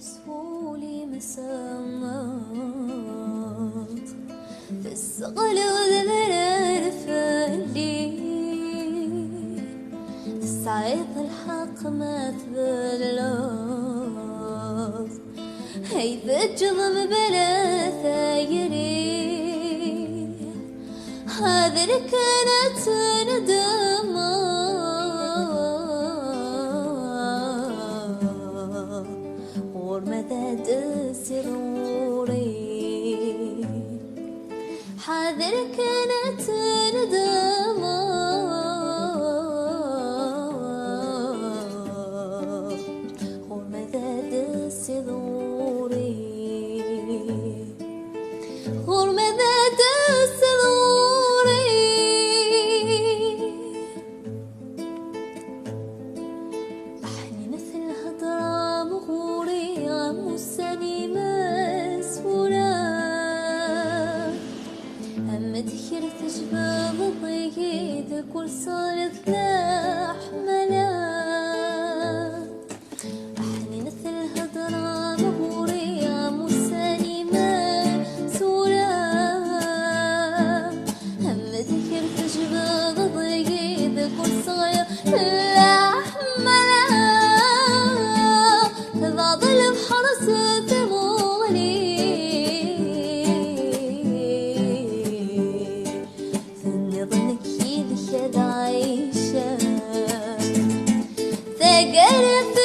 بسهولي مسامات تسغل وذبر فالي تسعيد الحق ما تبلغ هيدا الجضم بلا ثايري هذا اللي كانت ندمة ورمذا سروري هذا اللي كانت ندمة ورمذا سروري ورمذا سروري أحني مثل هضرة مغوري عموساني مسؤولة أما تخير تجبض ضيقيد كل صارت لحملة أحني مثل هضرة مغوري عموساني مسؤولة أما تخير تجبض ضيقيد كل صارت لحملة تضع ظلم حرس تبولي ثني ظنك يدي عايشة ثقرت